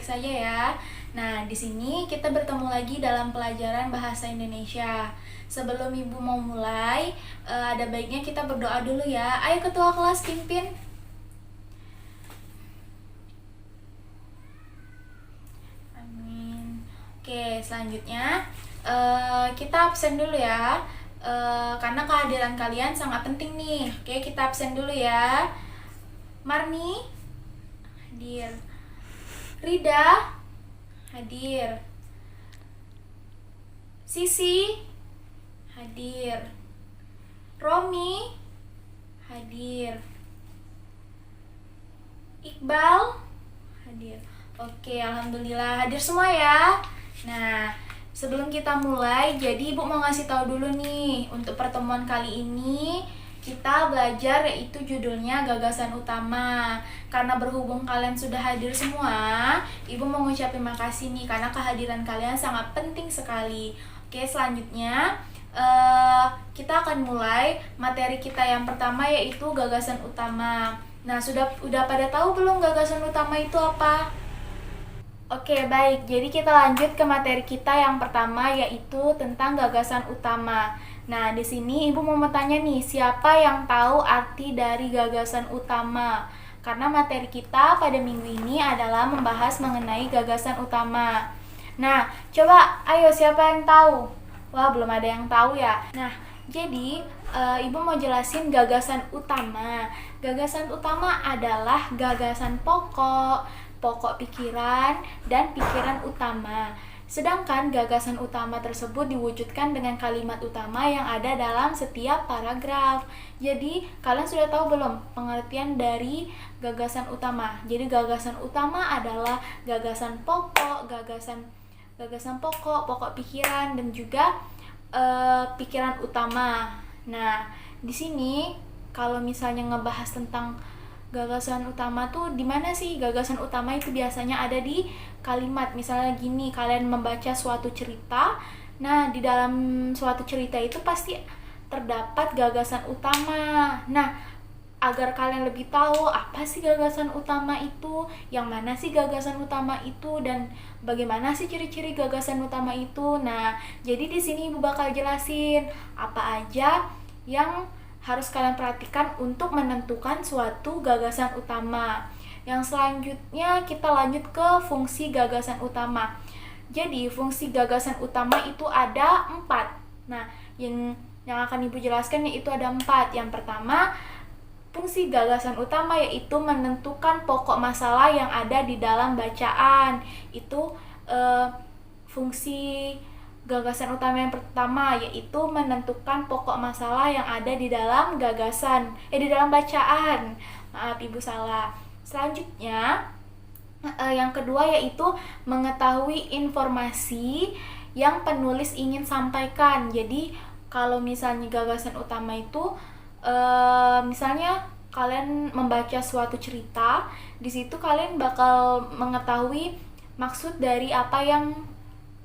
saja ya. Nah, di sini kita bertemu lagi dalam pelajaran bahasa Indonesia. Sebelum Ibu mau mulai, ada baiknya kita berdoa dulu ya. Ayo ketua kelas pimpin. Amin. Oke, selanjutnya kita absen dulu ya. Karena kehadiran kalian sangat penting nih. Oke, kita absen dulu ya. Marni hadir. Rida hadir. Sisi hadir. Romi hadir. Iqbal hadir. Oke, alhamdulillah hadir semua ya. Nah, sebelum kita mulai, jadi Ibu mau ngasih tahu dulu nih, untuk pertemuan kali ini kita belajar yaitu judulnya gagasan utama. Karena berhubung kalian sudah hadir semua, Ibu mau ngucapin makasih nih karena kehadiran kalian sangat penting sekali. Oke, selanjutnya kita akan mulai materi kita yang pertama yaitu gagasan utama. Nah, udah pada tahu belum gagasan utama itu apa? Oke, baik. Jadi kita lanjut ke materi kita yang pertama yaitu tentang gagasan utama. Nah, di sini Ibu mau bertanya nih, siapa yang tahu arti dari gagasan utama? Karena materi kita pada minggu ini adalah membahas mengenai gagasan utama. Nah, coba ayo siapa yang tahu? Wah, belum ada yang tahu ya. Nah, jadi Ibu mau jelasin gagasan utama. Gagasan utama adalah gagasan pokok pikiran, dan pikiran utama. Sedangkan gagasan utama tersebut diwujudkan dengan kalimat utama yang ada dalam setiap paragraf. Jadi, kalian sudah tahu belum pengertian dari gagasan utama? Jadi, gagasan utama adalah gagasan pokok, pokok pikiran, dan juga pikiran utama. Nah, di sini kalau misalnya ngebahas tentang gagasan utama tuh di mana sih? Gagasan utama itu biasanya ada di kalimat. Misalnya gini, kalian membaca suatu cerita. Nah, di dalam suatu cerita itu pasti terdapat gagasan utama. Nah, agar kalian lebih tahu apa sih gagasan utama itu, yang mana sih gagasan utama itu, dan bagaimana sih ciri-ciri gagasan utama itu. Nah, jadi di sini Ibu bakal jelasin apa aja yang harus kalian perhatikan untuk menentukan suatu gagasan utama. Yang selanjutnya kita lanjut ke fungsi gagasan utama. Jadi fungsi gagasan utama itu ada 4. Nah, yang akan Ibu jelaskan yaitu ada 4. Yang pertama, fungsi gagasan utama yaitu menentukan pokok masalah yang ada di dalam bacaan. Itu fungsi gagasan utama yang pertama yaitu menentukan pokok masalah yang ada di dalam di dalam bacaan. Maaf, Ibu salah. Selanjutnya, yang kedua yaitu mengetahui informasi yang penulis ingin sampaikan. Jadi, kalau misalnya gagasan utama itu misalnya kalian membaca suatu cerita, di situ kalian bakal mengetahui maksud dari apa yang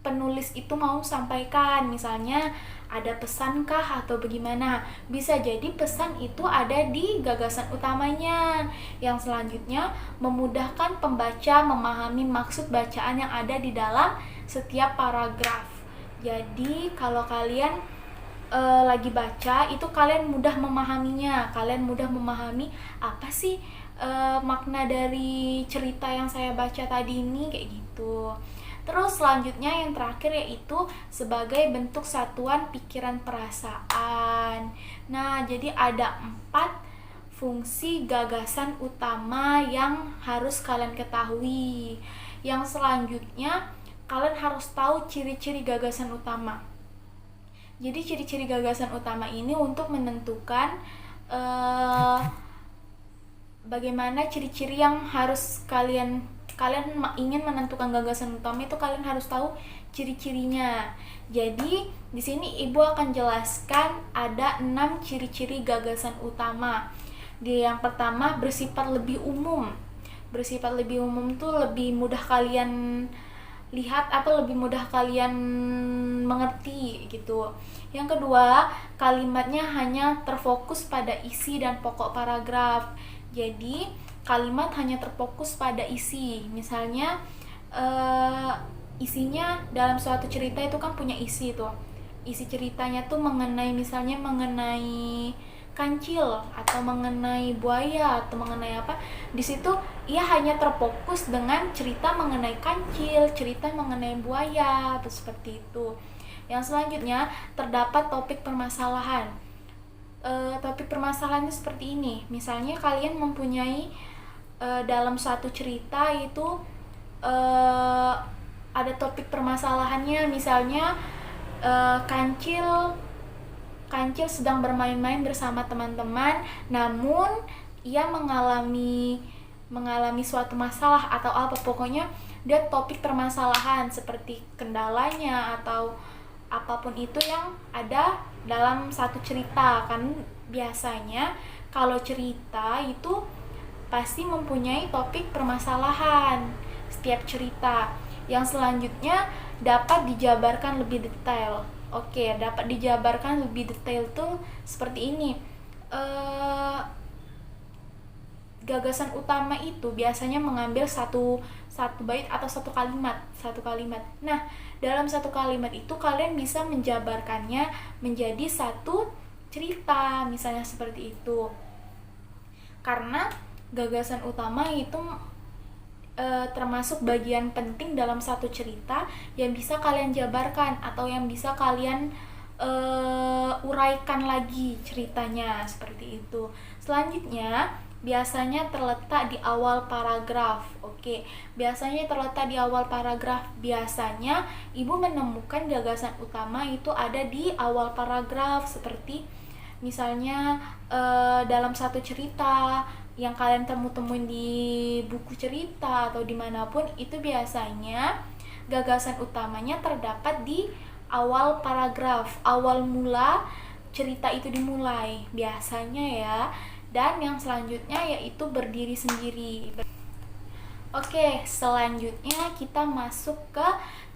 penulis itu mau sampaikan. Misalnya ada pesan kah atau bagaimana. Bisa jadi pesan itu ada di gagasan utamanya. Yang selanjutnya, memudahkan pembaca memahami maksud bacaan yang ada di dalam setiap paragraf. Jadi kalau kalian lagi baca, itu kalian mudah memahaminya. Kalian mudah memahami apa sih makna dari cerita yang saya baca tadi ini, kayak gitu. Terus selanjutnya yang terakhir yaitu sebagai bentuk satuan pikiran perasaan. Nah, jadi ada 4 fungsi gagasan utama yang harus kalian ketahui. Yang selanjutnya, kalian harus tahu ciri-ciri gagasan utama. Jadi ciri-ciri gagasan utama ini untuk menentukan bagaimana ciri-ciri yang harus kalian ingin menentukan gagasan utama itu, kalian harus tahu ciri-cirinya. Jadi di sini Ibu akan jelaskan ada 6 ciri-ciri gagasan utama. Yang pertama, bersifat lebih umum. Bersifat lebih umum tuh lebih mudah kalian lihat atau lebih mudah kalian mengerti gitu. Yang kedua, kalimatnya hanya terfokus pada isi dan pokok paragraf. Jadi kalimat hanya terfokus pada isi. Misalnya eh, isinya dalam suatu cerita itu kan punya isi tuh. Isi ceritanya tuh mengenai, misalnya mengenai kancil atau mengenai buaya atau mengenai apa. Di situ ia hanya terfokus dengan cerita mengenai kancil, cerita mengenai buaya atau seperti itu. Yang selanjutnya terdapat topik permasalahan. Topik permasalahannya seperti ini. Misalnya kalian mempunyai dalam suatu cerita itu ada topik permasalahannya, misalnya kancil sedang bermain-main bersama teman-teman, namun ia mengalami suatu masalah atau apa, pokoknya dia topik permasalahan seperti kendalanya atau apapun itu yang ada dalam satu cerita. Kan biasanya kalau cerita itu pasti mempunyai topik permasalahan setiap cerita. Yang selanjutnya dapat dijabarkan lebih detail. Oke, dapat dijabarkan lebih detail tuh seperti ini. Gagasan utama itu biasanya mengambil satu bait atau satu kalimat. Nah, dalam satu kalimat itu kalian bisa menjabarkannya menjadi satu cerita, misalnya seperti itu. Karena gagasan utama itu termasuk bagian penting dalam satu cerita yang bisa kalian jabarkan atau yang bisa kalian uraikan lagi ceritanya, seperti itu. Selanjutnya biasanya terletak di awal paragraf. Oke, biasanya terletak di awal paragraf. Biasanya ibu menemukan gagasan utama itu ada di awal paragraf, seperti misalnya dalam satu cerita yang kalian temuin di buku cerita atau dimanapun, itu biasanya gagasan utamanya terdapat di awal paragraf, awal mula cerita itu dimulai biasanya ya. Dan yang selanjutnya yaitu berdiri sendiri. Oke, selanjutnya kita masuk ke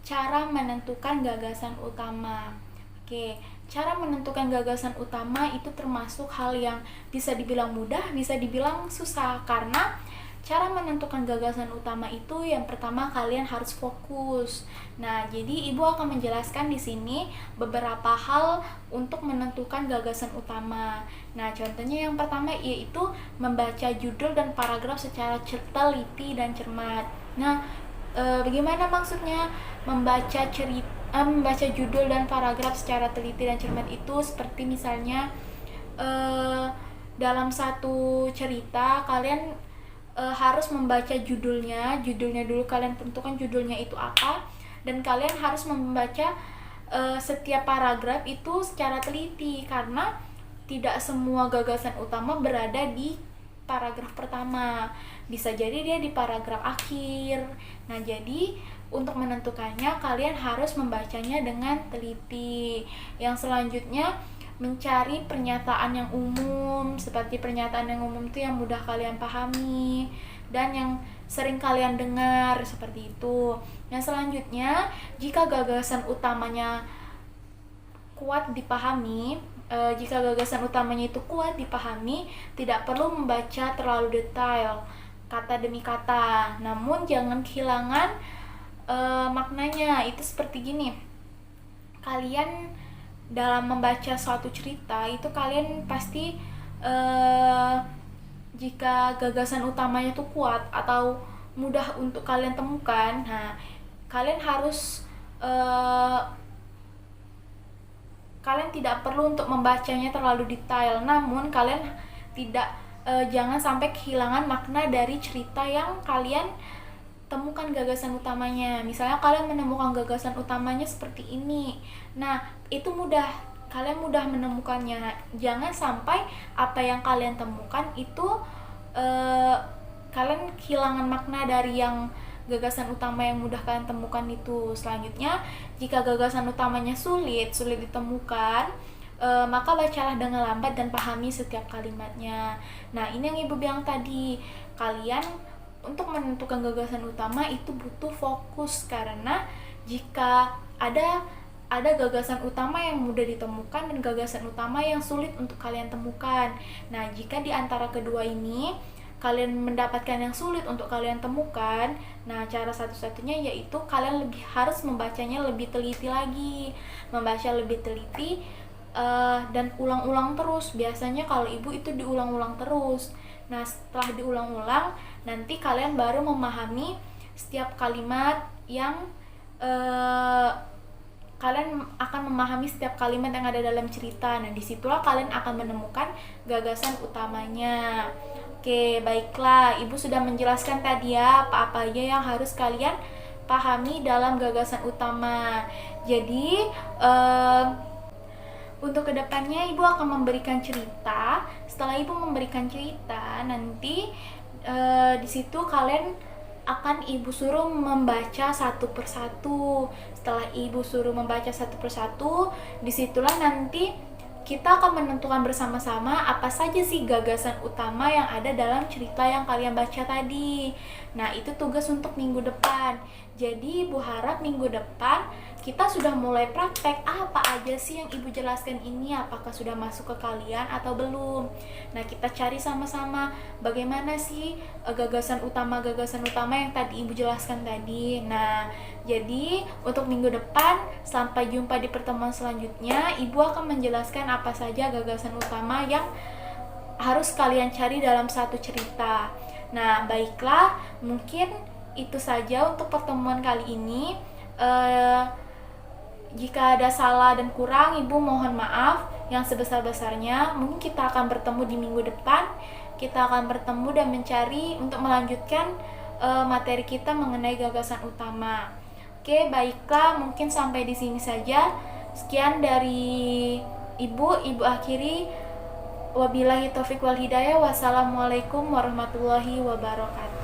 cara menentukan gagasan utama. Oke, cara menentukan gagasan utama itu termasuk hal yang bisa dibilang mudah, bisa dibilang susah. Karena cara menentukan gagasan utama itu yang pertama kalian harus fokus. Nah, jadi ibu akan menjelaskan di sini beberapa hal untuk menentukan gagasan utama. Nah, contohnya yang pertama yaitu membaca judul dan paragraf secara teliti dan cermat. Nah, bagaimana maksudnya membaca judul dan paragraf secara teliti dan cermat itu? Seperti misalnya dalam satu cerita kalian harus membaca judulnya dulu, kalian tentukan judulnya itu apa, dan kalian harus membaca setiap paragraf itu secara teliti, karena tidak semua gagasan utama berada di paragraf pertama, bisa jadi dia di paragraf akhir. Nah, jadi untuk menentukannya kalian harus membacanya dengan teliti. Yang selanjutnya mencari pernyataan yang umum, seperti pernyataan yang umum itu yang mudah kalian pahami dan yang sering kalian dengar, seperti itu. Yang selanjutnya, jika gagasan utamanya kuat dipahami, tidak perlu membaca terlalu detail kata demi kata, namun jangan kehilangan maknanya. Itu seperti gini, kalian dalam membaca suatu cerita itu kalian pasti jika gagasan utamanya itu kuat atau mudah untuk kalian temukan, nah kalian harus kalian tidak perlu untuk membacanya terlalu detail, namun kalian jangan sampai kehilangan makna dari cerita yang kalian temukan gagasan utamanya. Misalnya kalian menemukan gagasan utamanya seperti ini, nah itu kalian mudah menemukannya. Jangan sampai apa yang kalian temukan itu kalian kehilangan makna dari yang gagasan utama yang mudah kalian temukan itu. Selanjutnya, jika gagasan utamanya sulit ditemukan, maka bacalah dengan lambat dan pahami setiap kalimatnya. Nah, ini yang ibu bilang tadi, kalian untuk menentukan gagasan utama itu butuh fokus, karena jika ada gagasan utama yang mudah ditemukan dan gagasan utama yang sulit untuk kalian temukan. Nah, jika di antara kedua ini kalian mendapatkan yang sulit untuk kalian temukan, nah cara satu-satunya yaitu kalian harus membacanya lebih teliti lagi, membaca lebih teliti dan ulang-ulang terus. Biasanya kalau ibu itu diulang-ulang terus. Nah setelah diulang-ulang, nanti kalian baru memahami setiap kalimat yang kalian akan memahami setiap kalimat yang ada dalam cerita. Nah disitulah kalian akan menemukan gagasan utamanya. Oke, baiklah, ibu sudah menjelaskan tadi ya apa-apa aja yang harus kalian pahami dalam gagasan utama. Jadi untuk kedepannya ibu akan memberikan cerita. Setelah ibu memberikan cerita, nanti di situ kalian akan ibu suruh membaca satu persatu. Setelah ibu suruh membaca satu persatu, disitulah nanti kita akan menentukan bersama-sama apa saja sih gagasan utama yang ada dalam cerita yang kalian baca tadi. Nah itu tugas untuk minggu depan. Jadi ibu harap minggu depan kita sudah mulai praktek apa aja sih yang ibu jelaskan ini, apakah sudah masuk ke kalian atau belum. Nah kita cari sama-sama bagaimana sih gagasan utama yang tadi ibu jelaskan tadi. Nah jadi untuk minggu depan, sampai jumpa di pertemuan selanjutnya, ibu akan menjelaskan apa saja gagasan utama yang harus kalian cari dalam satu cerita. Nah baiklah, mungkin itu saja untuk pertemuan kali ini. Jika ada salah dan kurang, ibu mohon maaf yang sebesar-besarnya. Mungkin kita akan bertemu di minggu depan. Kita akan bertemu dan mencari untuk melanjutkan materi kita mengenai gagasan utama. Oke, baiklah, mungkin sampai di sini saja. Sekian dari ibu akhiri. Wabillahi taufiq wal hidayah. Wassalamualaikum warahmatullahi wabarakatuh.